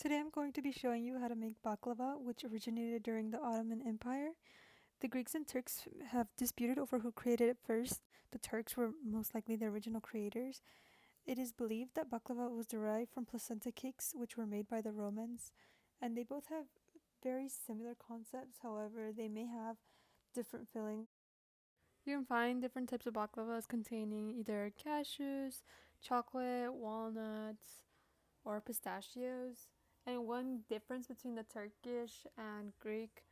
Today I'm going to be showing you how to make baklava, which originated during the Ottoman Empire. The Greeks and Turks have disputed over who created it first. The Turks were most likely the original creators. It is believed that baklava was derived from placenta cakes, which were made by the Romans, and they both have very similar concepts. However, they may have different fillings. You can find different types of baklavas containing either cashews, chocolate, walnuts, or pistachios. And one difference between the Turkish and Greek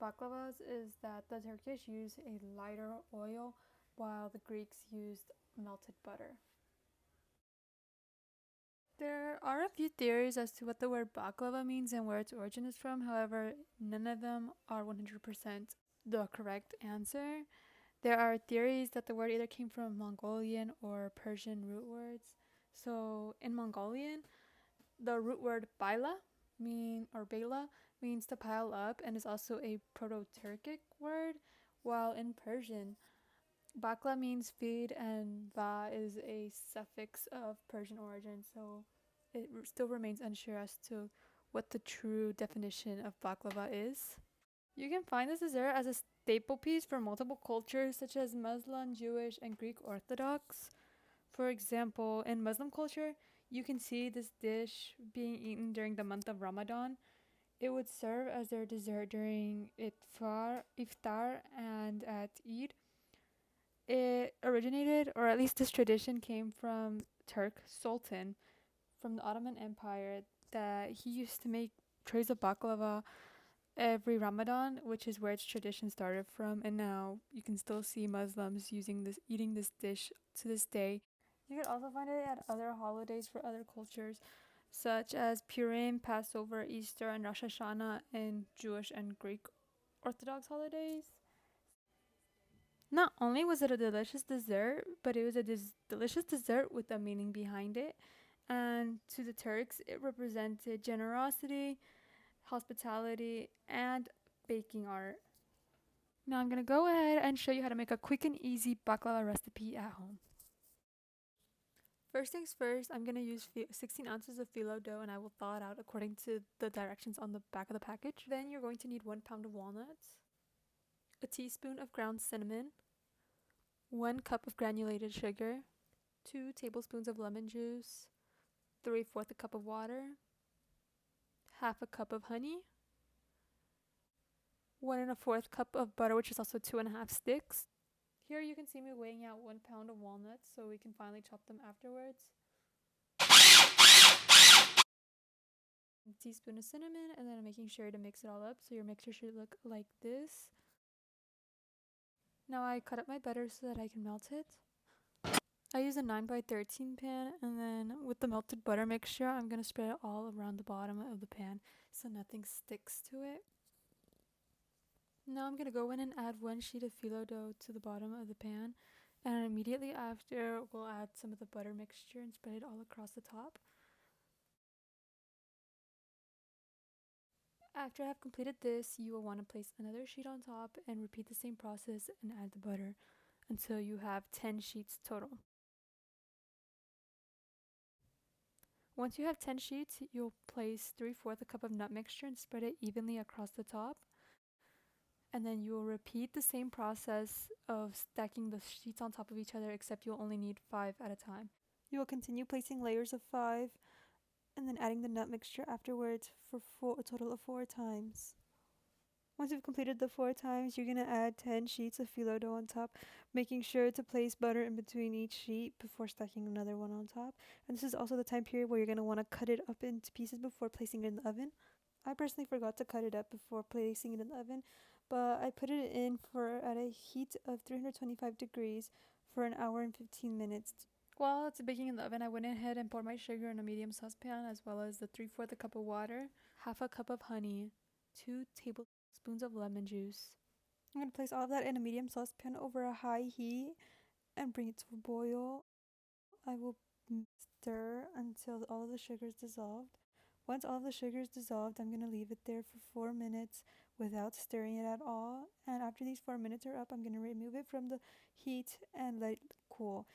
baklavas is that the Turkish use a lighter oil while the Greeks used melted butter. There are a few theories as to what the word baklava means and where its origin is from. However, none of them are 100% the correct answer. There are theories that the word either came from Mongolian or Persian root words. So, in Mongolian, the root word bela means to pile up and is also a Proto-Turkic word, while in Persian, bakla means feed and va is a suffix of Persian origin, so it still remains unsure as to what the true definition of baklava is. You can find this dessert as a staple piece for multiple cultures such as Muslim, Jewish, and Greek Orthodox. For example, in Muslim culture, you can see this dish being eaten during the month of Ramadan. It would serve as their dessert during iftar and at Eid. It originated, or at least this tradition came from Turk Sultan from the Ottoman Empire, that he used to make trays of baklava every Ramadan, which is where its tradition started from, and now you can still see Muslims eating this dish to this day. You could also find it at other holidays for other cultures, such as Purim, Passover, Easter, and Rosh Hashanah in Jewish and Greek Orthodox holidays. Not only was it a delicious dessert, but it was a delicious dessert with a meaning behind it. And to the Turks, it represented generosity, hospitality, and baking art. Now I'm going to go ahead and show you how to make a quick and easy baklava recipe at home. First things first, I'm going to use 16 ounces of phyllo dough and I will thaw it out according to the directions on the back of the package. Then you're going to need 1 pound of walnuts, a teaspoon of ground cinnamon, 1 cup of granulated sugar, 2 tablespoons of lemon juice, 3/4 a cup of water, half a cup of honey, 1 1/4 cup of butter, which is also 2.5 sticks. Here you can see me weighing out 1 pound of walnuts so we can finally chop them afterwards. A teaspoon of cinnamon, and then I'm making sure to mix it all up so your mixture should look like this. Now I cut up my butter so that I can melt it. I use a 9x13 pan, and then with the melted butter mixture, I'm going to spread it all around the bottom of the pan so nothing sticks to it. Now I'm going to go in and add 1 sheet of phyllo dough to the bottom of the pan, and immediately after we'll add some of the butter mixture and spread it all across the top. After I have completed this, you will want to place another sheet on top and repeat the same process and add the butter until you have 10 sheets total. Once you have 10 sheets, you'll place 3/4 a cup of nut mixture and spread it evenly across the top. And then you will repeat the same process of stacking the sheets on top of each other, except you'll only need 5 at a time. You will continue placing layers of 5 and then adding the nut mixture afterwards for a total of 4 times. Once you've completed the 4 times, you're going to add 10 sheets of phyllo dough on top, making sure to place butter in between each sheet before stacking another one on top. And this is also the time period where you're going to want to cut it up into pieces before placing it in the oven. I personally forgot to cut it up before placing it in the oven, but I put it in at a heat of 325 degrees for an hour and 15 minutes. While it's baking in the oven, I went ahead and poured my sugar in a medium saucepan, as well as the 3/4 a cup of water, half a cup of honey, 2 tablespoons of lemon juice. I'm going to place all of that in a medium saucepan over a high heat and bring it to a boil. I will stir until all of the sugar is dissolved. Once all of the sugar is dissolved, I'm going to leave it there for 4 minutes without stirring it at all. And after these 4 minutes are up, I'm going to remove it from the heat and let it cool.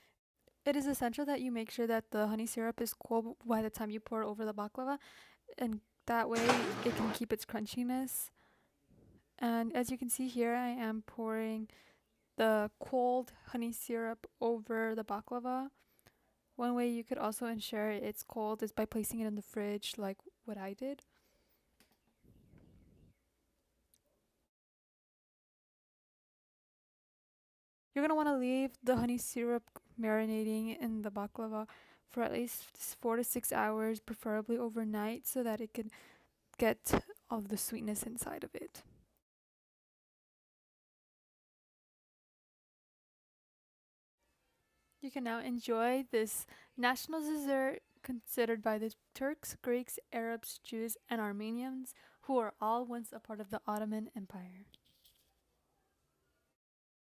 It is essential that you make sure that the honey syrup is cold by the time you pour it over the baklava, and that way it can keep its crunchiness. And as you can see here, I am pouring the cold honey syrup over the baklava. One way you could also ensure it's cold is by placing it in the fridge, like what I did. You're gonna want to leave the honey syrup marinating in the baklava for at least 4 to 6 hours, preferably overnight, so that it can get all of the sweetness inside of it. You can now enjoy this national dessert considered by the Turks, Greeks, Arabs, Jews, and Armenians, who are all once a part of the Ottoman Empire.